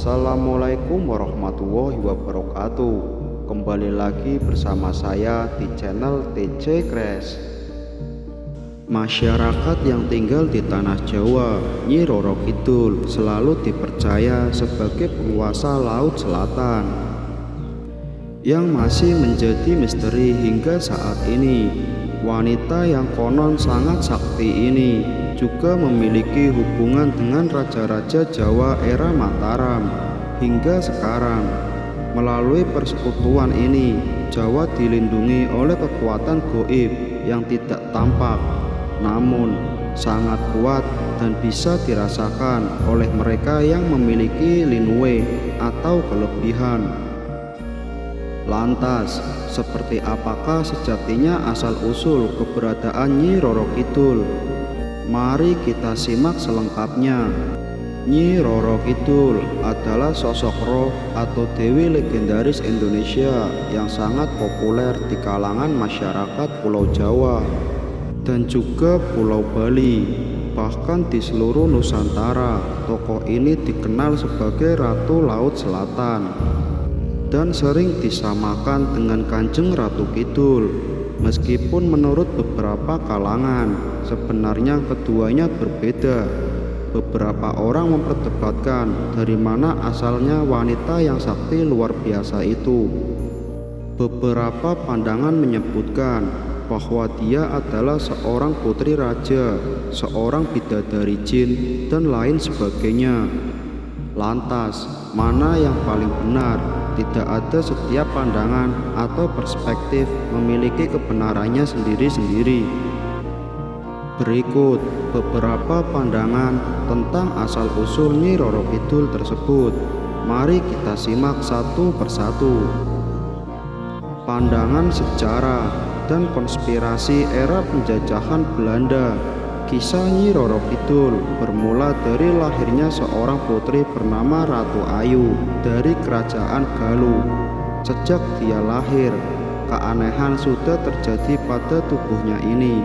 Assalamualaikum warahmatullahi wabarakatuh. Kembali lagi bersama saya di channel TC Crash. Masyarakat yang tinggal di tanah Jawa, Nyi Roro Kidul selalu dipercaya sebagai penguasa Laut Selatan yang masih menjadi misteri hingga saat ini. Wanita yang konon sangat sakti ini juga memiliki hubungan dengan raja-raja Jawa era Mataram hingga sekarang. Melalui persekutuan ini, Jawa dilindungi oleh kekuatan gaib yang tidak tampak, namun sangat kuat dan bisa dirasakan oleh mereka yang memiliki linwe atau kelebihan. Lantas, seperti apakah sejatinya asal-usul keberadaan Nyi Roro Kidul? Mari kita simak selengkapnya. Nyi Roro Kidul adalah sosok roh atau dewi legendaris Indonesia yang sangat populer di kalangan masyarakat Pulau Jawa dan juga Pulau Bali. Bahkan di seluruh Nusantara, tokoh ini dikenal sebagai Ratu Laut Selatan dan sering disamakan dengan Kanjeng Ratu Kidul. Meskipun menurut beberapa kalangan, sebenarnya keduanya berbeda. Beberapa orang memperdebatkan dari mana asalnya wanita yang sakti luar biasa itu. Beberapa pandangan menyebutkan bahwa dia adalah seorang putri raja, seorang bidadari jin, dan lain sebagainya. Lantas, mana yang paling benar? Tidak ada, setiap pandangan atau perspektif memiliki kebenarannya sendiri-sendiri. Berikut beberapa pandangan tentang asal-usul Nyi Roro Kidul tersebut. Mari kita simak satu persatu. Pandangan sejarah dan konspirasi era penjajahan Belanda. Kisah Nyi Roro Kidul bermula dari lahirnya seorang putri bernama Ratu Ayu dari kerajaan Galuh. Sejak dia lahir, keanehan sudah terjadi pada tubuhnya ini.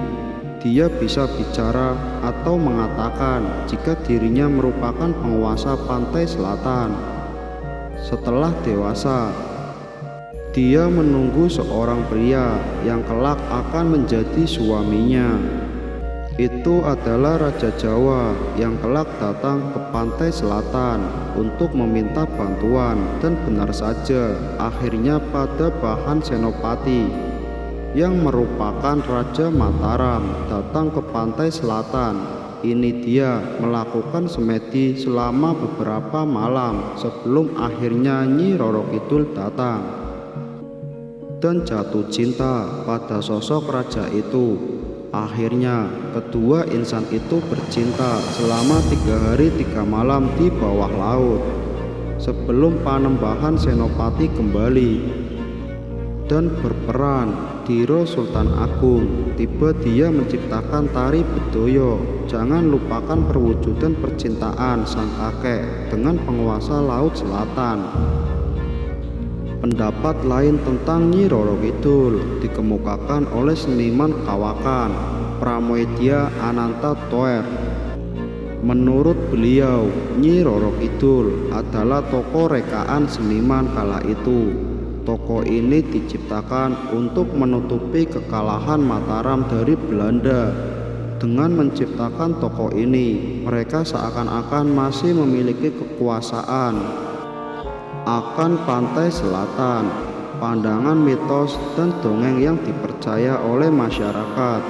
Dia bisa bicara atau mengatakan jika dirinya merupakan penguasa pantai selatan. Setelah dewasa, dia menunggu seorang pria yang kelak akan menjadi suaminya. Itu adalah Raja Jawa yang kelak datang ke pantai selatan untuk meminta bantuan, dan benar saja akhirnya pada Bahan Senopati yang merupakan Raja Mataram datang ke pantai selatan. Ini dia melakukan semedi selama beberapa malam sebelum akhirnya Nyi Roro Kidul datang dan jatuh cinta pada sosok raja itu. Akhirnya kedua insan itu bercinta selama 3 hari 3 malam di bawah laut sebelum Panembahan Senopati kembali dan berperan Diro Sultan Agung. Tiba dia menciptakan tari Bedoyo. Jangan lupakan perwujudan percintaan sang kakek dengan penguasa Laut Selatan. Pendapat lain tentang Nyi Roro Kidul dikemukakan oleh seniman kawakan Pramoedya Ananta Toer. Menurut beliau, Nyi Roro Kidul adalah tokoh rekaan seniman kala itu. Tokoh ini diciptakan untuk menutupi kekalahan Mataram dari Belanda. Dengan menciptakan tokoh ini, mereka seakan-akan masih memiliki kekuasaan akan pantai selatan. Pandangan mitos dan dongeng yang dipercaya oleh masyarakat.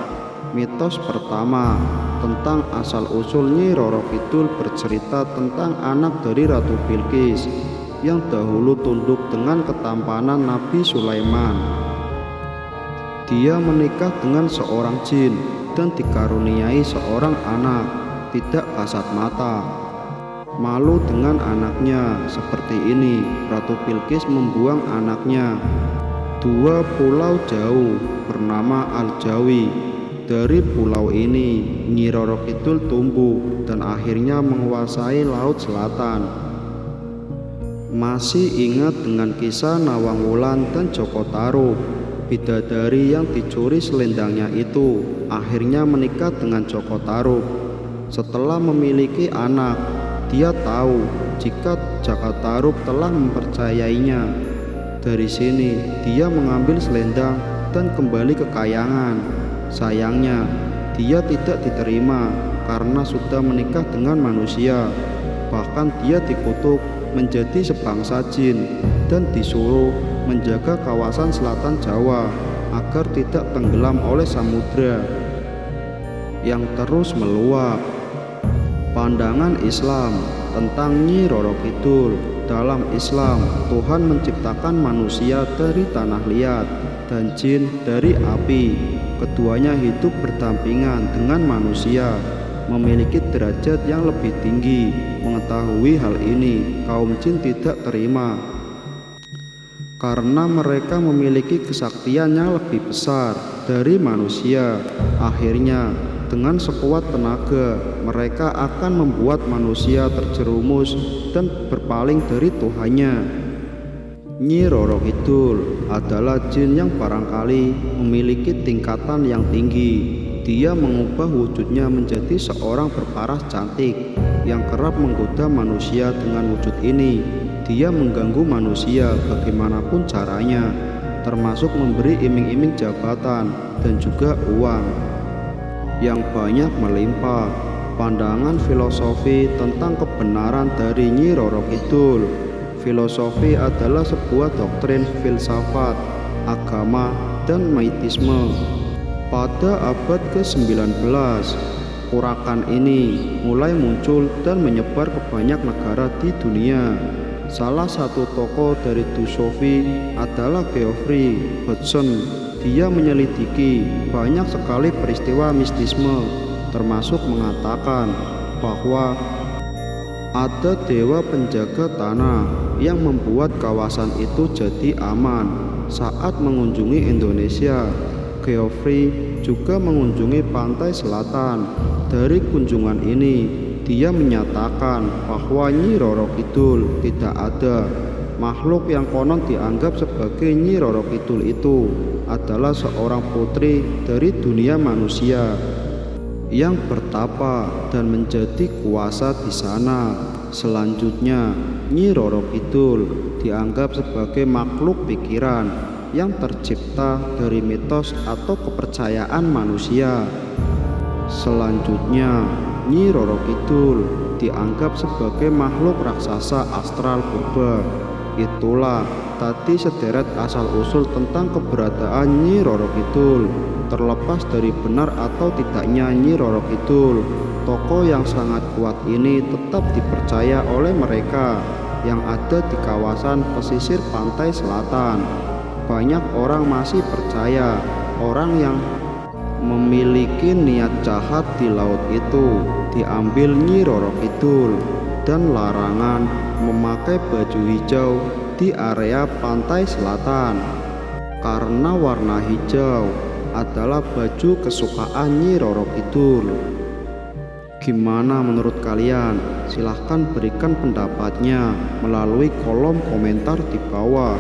Mitos pertama tentang asal-usul Nyi Roro Kidul bercerita tentang anak dari Ratu Bilqis yang dahulu tunduk dengan ketampanan Nabi Sulaiman. Dia menikah dengan seorang jin dan dikaruniai seorang anak, tidak kasat mata. Malu dengan anaknya seperti ini, Ratu Bilqis membuang anaknya. 2 pulau jauh bernama Al-Jawi. Dari pulau ini, Nyi Roro Kidul tumbuh dan akhirnya menguasai Laut Selatan. Masih ingat dengan kisah Nawang Wulan dan Joko Tarub? Bidadari yang dicuri selendangnya itu akhirnya menikah dengan Joko Tarub. Setelah memiliki anak, dia tahu jika Jakatarub telah mempercayainya. Dari sini dia mengambil selendang dan kembali ke kayangan. Sayangnya dia tidak diterima karena sudah menikah dengan manusia. Bahkan dia dikutuk menjadi sebangsa jin dan disuruh menjaga kawasan selatan Jawa agar tidak tenggelam oleh samudra yang terus meluap. Pandangan Islam tentang Nyi Roro Kidul. Dalam Islam, Tuhan menciptakan manusia dari tanah liat dan jin dari api. Keduanya hidup berdampingan dengan manusia, memiliki derajat yang lebih tinggi. Mengetahui hal ini, kaum jin tidak terima karena mereka memiliki kesaktian yang lebih besar dari manusia. Akhirnya, dengan sekuat tenaga, mereka akan membuat manusia terjerumus dan berpaling dari Tuhannya. Nyi Roro Kidul adalah jin yang barangkali memiliki tingkatan yang tinggi. Dia mengubah wujudnya menjadi seorang berparas cantik yang kerap menggoda manusia dengan wujud ini. Dia mengganggu manusia bagaimanapun caranya, termasuk memberi iming-iming jabatan dan juga uang yang banyak melimpah. Pandangan filosofi tentang kebenaran dari Nyi Roro Kidul. Filosofi adalah sebuah doktrin filsafat, agama, dan maitisme. Pada abad ke-19, urakan ini mulai muncul dan menyebar ke banyak negara di dunia. Salah satu tokoh dari Theosophy adalah Geoffrey Hodgson. Dia menyelidiki banyak sekali peristiwa mistisme, termasuk mengatakan bahwa ada dewa penjaga tanah yang membuat kawasan itu jadi aman. Saat mengunjungi Indonesia, Geoffrey juga mengunjungi pantai selatan. Dari kunjungan ini, dia menyatakan bahwa Nyi Roro Kidul tidak ada. Makhluk yang konon dianggap sebagai Nyi Roro Kidul itu adalah seorang putri dari dunia manusia yang bertapa dan menjadi kuasa di sana. Selanjutnya, Nyi Roro Kidul dianggap sebagai makhluk pikiran yang tercipta dari mitos atau kepercayaan manusia. Selanjutnya, Nyi Roro Kidul dianggap sebagai makhluk raksasa astral purba. Itulah tadi sederet asal-usul tentang keberadaan Nyi Roro Kidul. Terlepas dari benar atau tidaknya Nyi Roro Kidul, tokoh yang sangat kuat ini tetap dipercaya oleh mereka yang ada di kawasan pesisir pantai selatan. Banyak orang masih percaya orang yang memiliki niat jahat di laut itu diambil Nyi Roro Kidul, dan larangan memakai baju hijau di area pantai selatan karena warna hijau adalah baju kesukaan Nyi Roro Kidul. Gimana menurut kalian? Silahkan berikan pendapatnya melalui kolom komentar di bawah.